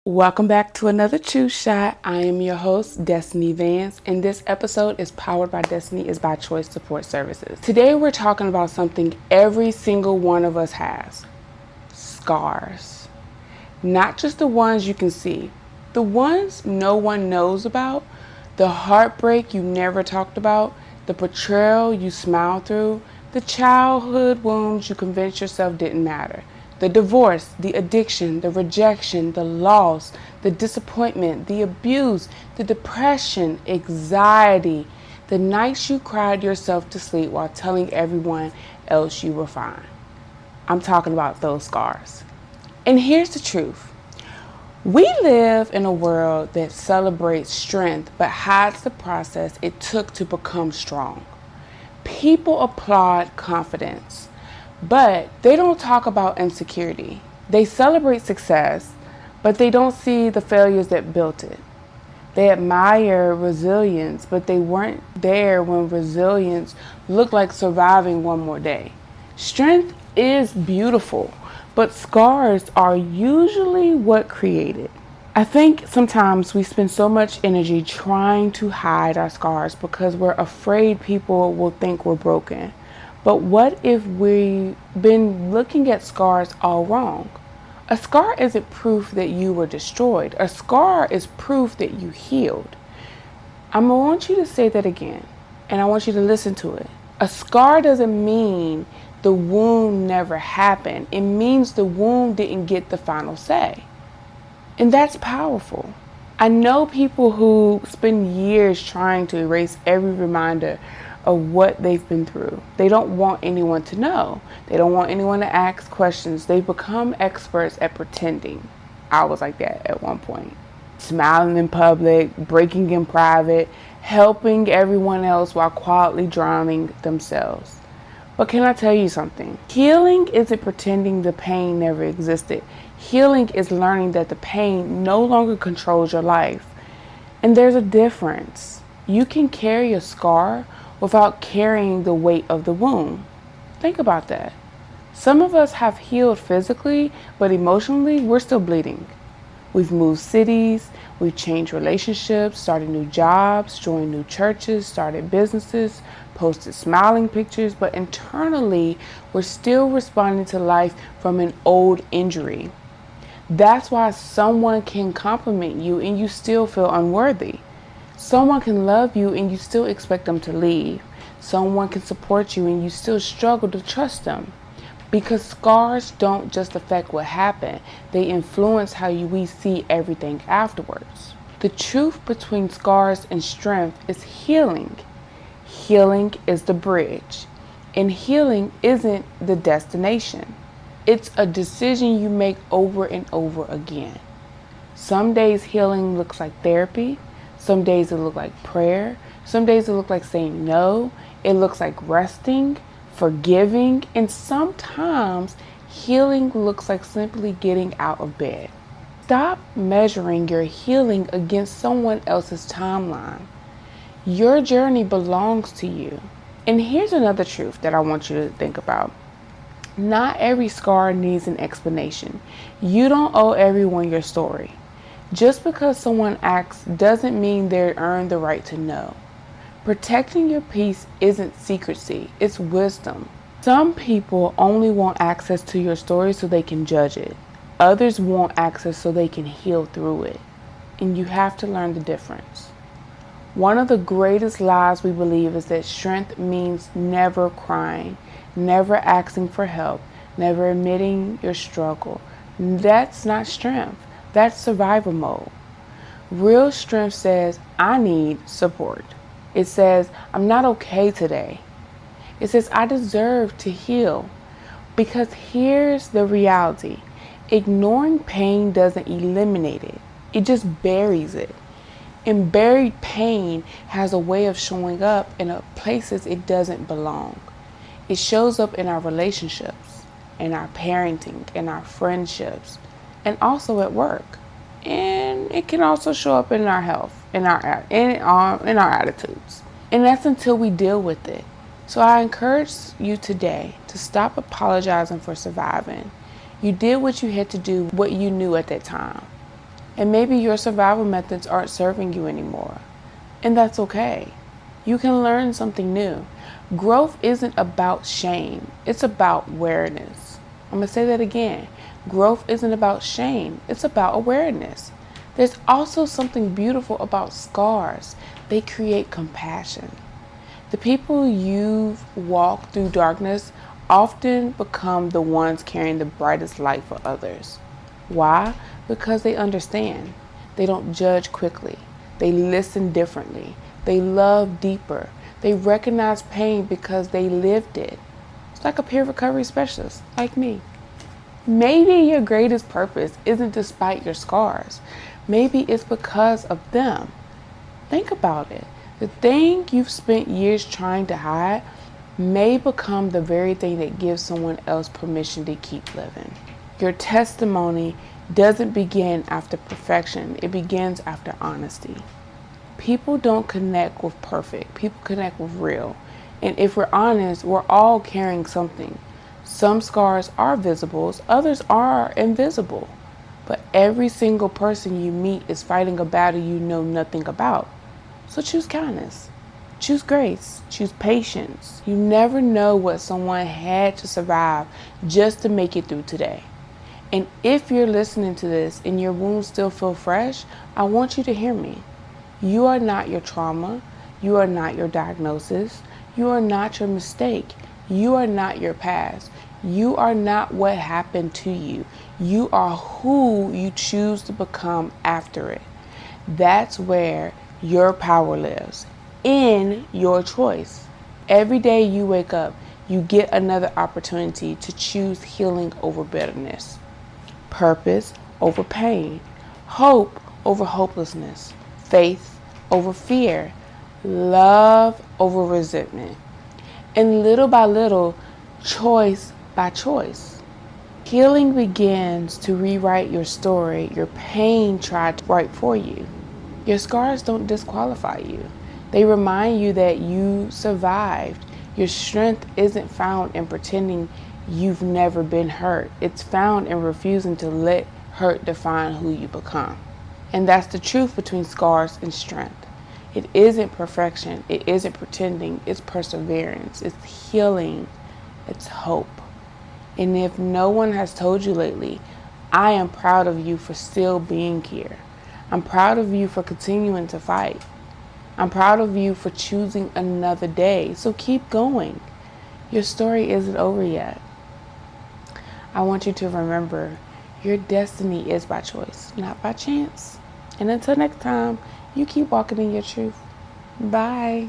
Welcome back to another True Shot. I am your host, Destiny Vance, and this episode is powered by Destiny is by Choice Support Services. Today we're talking about something every single one of us has: scars. Not just the ones you can see, the ones no one knows about, the heartbreak you never talked about, the betrayal you smiled through, the childhood wounds you convinced yourself didn't matter. The divorce, the addiction, the rejection, the loss, the disappointment, the abuse, the depression, anxiety, the nights you cried yourself to sleep while telling everyone else you were fine. I'm talking about those scars. And here's the truth. We live in a world that celebrates strength but hides the process it took to become strong. People applaud confidence, but they don't talk about insecurity. They celebrate success, but they don't see the failures that built it. They admire resilience, but they weren't there when resilience looked like surviving one more day. Strength is beautiful, but scars are usually what create it. I think sometimes we spend so much energy trying to hide our scars because we're afraid people will think we're broken. But what if we've been looking at scars all wrong? A scar isn't proof that you were destroyed. A scar is proof that you healed. I want you to say that again, and I want you to listen to it. A scar doesn't mean the wound never happened. It means the wound didn't get the final say. And that's powerful. I know people who spend years trying to erase every reminder of what they've been through. They don't want anyone to know. They don't want anyone to ask questions. They become experts at pretending. I was like that at one point. Smiling in public, breaking in private, helping everyone else while quietly drowning themselves. But can I tell you something? Healing isn't pretending the pain never existed. Healing is learning that the pain no longer controls your life. And there's a difference. You can carry a scar without carrying the weight of the wound. Think about that. Some of us have healed physically, but emotionally, we're still bleeding. We've moved cities, we've changed relationships, started new jobs, joined new churches, started businesses, posted smiling pictures, but internally, we're still responding to life from an old injury. That's why someone can compliment you and you still feel unworthy. Someone can love you and you still expect them to leave. Someone can support you and you still struggle to trust them. Because scars don't just affect what happened, they influence how we see everything afterwards. The truth between scars and strength is healing. Healing is the bridge, and healing isn't the destination. It's a decision you make over and over again. Some days healing looks like therapy. Some days it looks like prayer. Some days it looks like saying no. It looks like resting, forgiving, and sometimes healing looks like simply getting out of bed. Stop measuring your healing against someone else's timeline. Your journey belongs to you. And here's another truth that I want you to think about. Not every scar needs an explanation. You don't owe everyone your story. Just because someone asks doesn't mean they earn the right to know. Protecting your peace isn't secrecy, it's wisdom. Some people only want access to your story so they can judge it. Others want access so they can heal through it. And you have to learn the difference. One of the greatest lies we believe is that strength means never crying, never asking for help, never admitting your struggle. That's not strength. That's survival mode. Real strength says, I need support. It says, I'm not okay today. It says, I deserve to heal. Because here's the reality. Ignoring pain doesn't eliminate it. It just buries it. And buried pain has a way of showing up in places it doesn't belong. It shows up in our relationships, in our parenting, in our friendships, and also at work. And it can also show up in our health, in our attitudes. And that's until we deal with it. So I encourage you today to stop apologizing for surviving. You did what you had to do, what you knew at that time. And maybe your survival methods aren't serving you anymore. And that's okay. You can learn something new. Growth isn't about shame. It's about awareness. I'm going to say that again. Growth isn't about shame. It's about awareness. There's also something beautiful about scars. They create compassion. The people you've walked through darkness often become the ones carrying the brightest light for others. Why? Because they understand. They don't judge quickly. They listen differently. They love deeper. They recognize pain because they lived it. It's like a peer recovery specialist, like me. Maybe your greatest purpose isn't despite your scars. Maybe it's because of them. Think about it. The thing you've spent years trying to hide may become the very thing that gives someone else permission to keep living. Your testimony doesn't begin after perfection. It begins after honesty. People don't connect with perfect. People connect with real. And if we're honest, we're all carrying something. Some scars are visible, others are invisible. But every single person you meet is fighting a battle you know nothing about. So choose kindness. Choose grace. Choose patience. You never know what someone had to survive just to make it through today. And if you're listening to this and your wounds still feel fresh, I want you to hear me. You are not your trauma. You are not your diagnosis. You are not your mistake. You are not your past. You are not what happened to you. You are who you choose to become after it. That's where your power lives, in your choice. Every day you wake up, you get another opportunity to choose healing over bitterness, purpose over pain, hope over hopelessness, faith over fear, love over resentment, and little by little, choice by choice. Healing begins to rewrite your story your pain tried to write for you. Your scars don't disqualify you. They remind you that you survived. Your strength isn't found in pretending you've never been hurt. It's found in refusing to let hurt define who you become. And that's the truth between scars and strength. It isn't perfection. It isn't pretending. It's perseverance. It's healing. It's hope. And if no one has told you lately, I am proud of you for still being here. I'm proud of you for continuing to fight. I'm proud of you for choosing another day. So keep going. Your story isn't over yet. I want you to remember your destiny is by choice, not by chance. And until next time, you keep walking in your truth. Bye.